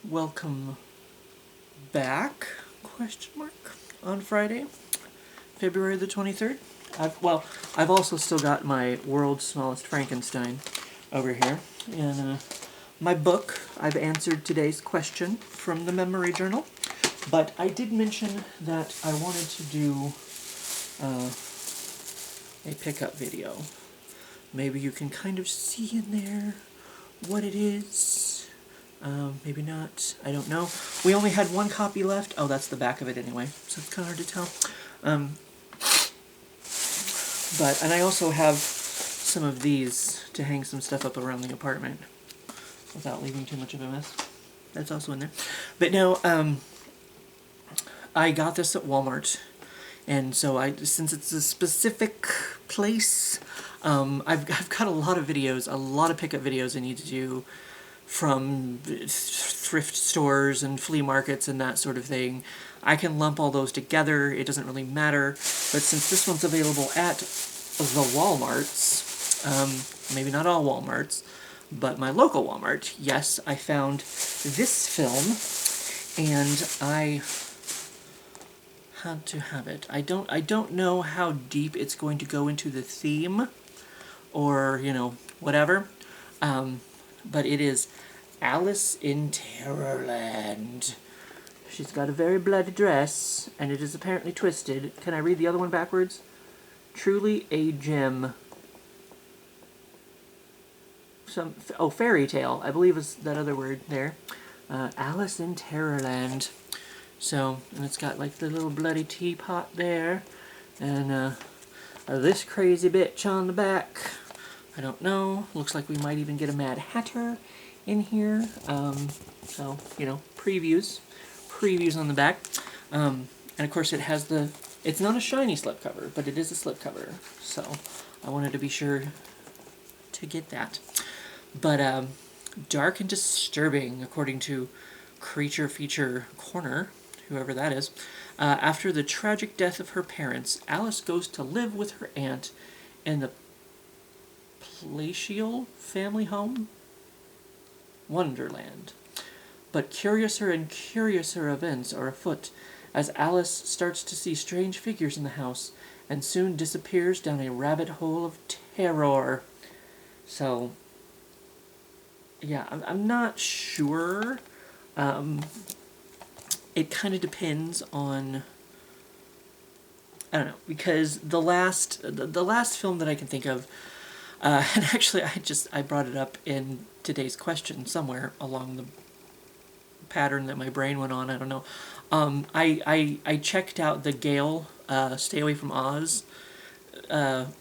Welcome back, on Friday, February the 23rd. I've also still got my World's Smallest Frankenstein over here. And my book, I've answered today's question from the memory journal. But I did mention that I wanted to do a pickup video. Maybe you can kind of see in there what it is. Maybe not. I don't know. We only had one copy left. Oh, that's the back of it anyway, so it's kind of hard to tell. And I also have some of these to hang some stuff up around the apartment without leaving too much of a mess. That's also in there. But no, I got this at Walmart. And so since it's a specific place, I've got a lot of videos, a lot of pickup videos I need to do from thrift stores and flea markets and that sort of thing. I can lump all those together, it doesn't really matter. But since this one's available at the Walmarts, maybe not all Walmarts, but my local Walmart, yes, I found this film, and I had to have it. I don't know how deep it's going to go into the theme, or, whatever, but it is Alice in Terrorland. She's got a very bloody dress, and it is apparently twisted. Can I read the other one backwards? Truly a gem. Fairy tale, I believe is that other word there. Alice in Terrorland. So, and it's got like the little bloody teapot there, and this crazy bitch on the back. I don't know. Looks like we might even get a Mad Hatter in here. So, previews on the back. And of course it has it's not a shiny slipcover, but it is a slipcover. So I wanted to be sure to get that. But dark and disturbing, according to Creature Feature Corner, whoever that is. After the tragic death of her parents, Alice goes to live with her aunt in the palatial family home, Wonderland. But curiouser and curiouser events are afoot as Alice starts to see strange figures in the house and soon disappears down a rabbit hole of terror. So, yeah, I'm not sure. It kind of depends on, I don't know, because the last film that I can think of, and actually I brought it up in today's question somewhere along the pattern that my brain went on, I don't know. I checked out the Gale, Stay Away from Oz,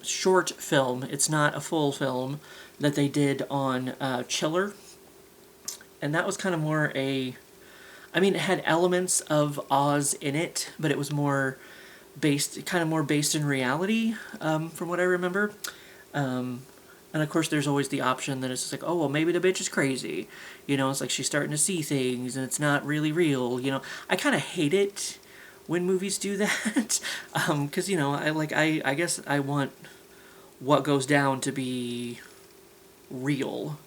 short film, it's not a full film, that they did on Chiller, and that was kind of more it had elements of Oz in it, but it was more based in reality, from what I remember. And of course there's always the option that it's just like, oh, well, maybe the bitch is crazy. It's like she's starting to see things and it's not really real. I kind of hate it when movies do that. Because, I guess I want what goes down to be real,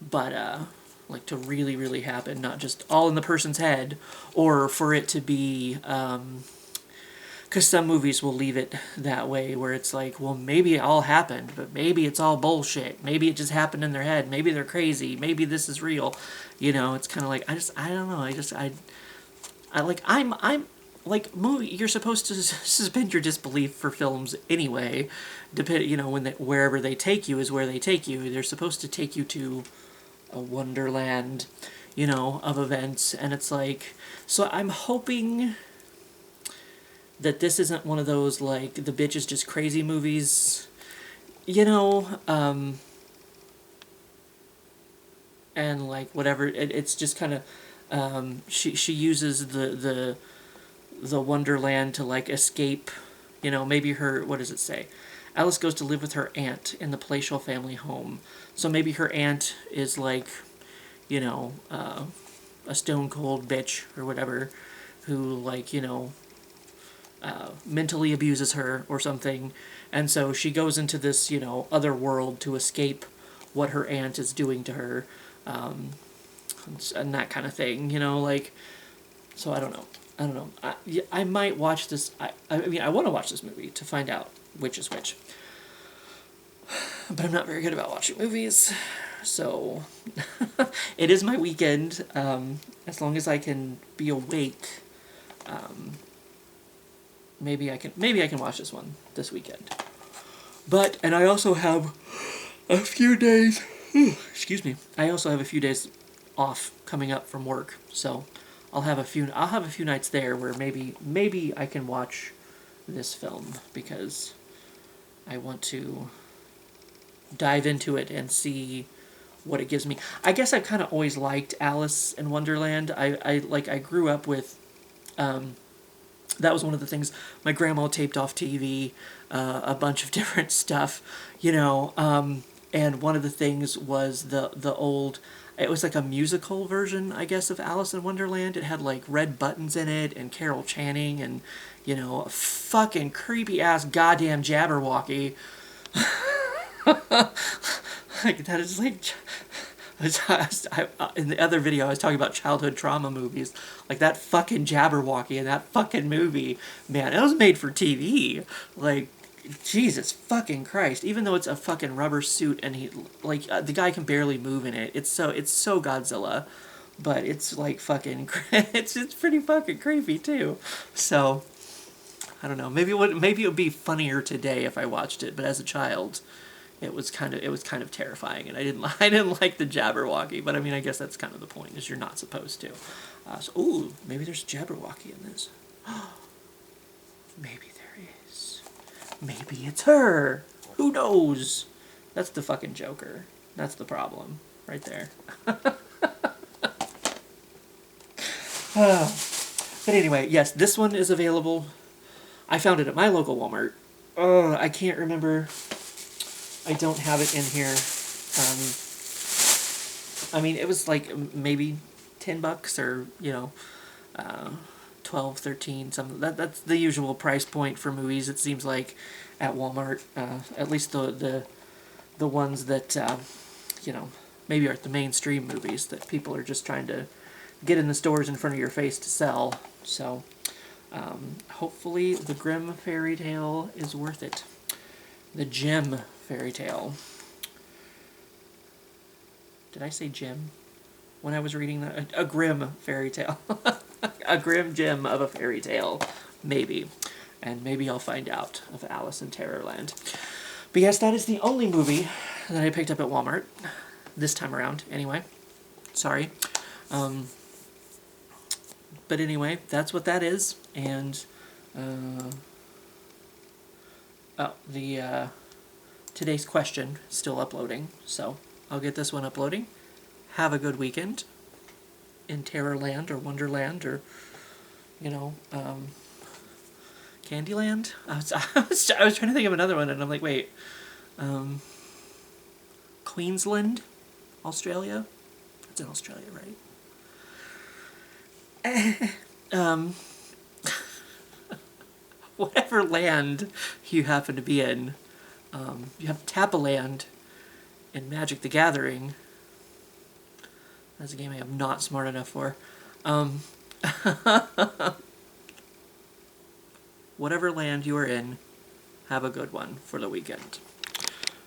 but to really, really happen, not just all in the person's head, or for it to be, because some movies will leave it that way, where it's like, well, maybe it all happened, but maybe it's all bullshit. Maybe it just happened in their head. Maybe they're crazy. Maybe this is real. It's kind of like, I don't know. I'm movie. You're supposed to suspend your disbelief for films anyway. Wherever they take you is where they take you. They're supposed to take you to a wonderland, of events, and it's like, so I'm hoping that this isn't one of those, like, the bitch is just crazy movies, and, like, whatever, it's just kind of, she uses the Wonderland to, like, escape, maybe her, what does it say? Alice goes to live with her aunt in the palatial family home. So maybe her aunt is, like, a stone-cold bitch or whatever, who, like, mentally abuses her or something, and so she goes into this, other world to escape what her aunt is doing to her, and that kind of thing, you know, like, so I don't know. I might watch this. I mean, I want to watch this movie to find out which is which. But I'm not very good about watching movies, so it is my weekend. As long as I can be awake, maybe I can watch this one this weekend. And I also have a few days. Excuse me. I also have a few days off coming up from work, so I'll have a few nights there where maybe I can watch this film, because I want to dive into it and see what it gives me. I guess I've kind of always liked Alice in Wonderland. I grew up with, that was one of the things my grandma taped off TV, a bunch of different stuff, you know, and one of the things was the old, it was like a musical version, I guess, of Alice in Wonderland. It had like red buttons in it and Carol Channing and, you know, a fucking creepy ass goddamn Jabberwocky. Like, that is like, in the other video I was talking about childhood trauma movies. Like, that fucking Jabberwocky in that fucking movie, man, it was made for TV. Like, Jesus fucking Christ. Even though it's a fucking rubber suit and he, like, the guy can barely move in it. It's so Godzilla. But it's like fucking, it's pretty fucking creepy too. So, I don't know. Maybe it would be funnier today if I watched it. But as a child, it was kind of terrifying, and I didn't like the Jabberwocky. But I mean, I guess that's kind of the point, is you're not supposed to. Ooh, maybe there's Jabberwocky in this. Maybe there is. Maybe it's her. Who knows? That's the fucking Joker. That's the problem, right there. But anyway, yes, this one is available. I found it at my local Walmart. I can't remember. I don't have it in here. I mean, it was like maybe $10 or, you know, 12, 13, something. That's the usual price point for movies, it seems like, at Walmart. At least the ones that, you know, maybe are the mainstream movies that people are just trying to get in the stores in front of your face to sell. So, hopefully the Grimm fairy tale is worth it. The Gem fairy tale. Did I say gem when I was reading that? A Grimm fairy tale. A Grimm gem of a fairy tale. Maybe. And maybe I'll find out of Alice in Terrorland. But yes, that is the only movie that I picked up at Walmart. This time around, anyway. Sorry. But anyway, that's what that is. And, today's question is still uploading, so I'll get this one uploading. Have a good weekend in Terrorland or Wonderland or, you know, Candyland. I was trying to think of another one, and I'm like, wait, Queensland, Australia. It's in Australia, right? Whatever land you happen to be in. You have Tapaland in Magic the Gathering. That's a game I am not smart enough for. Whatever land you are in, have a good one for the weekend.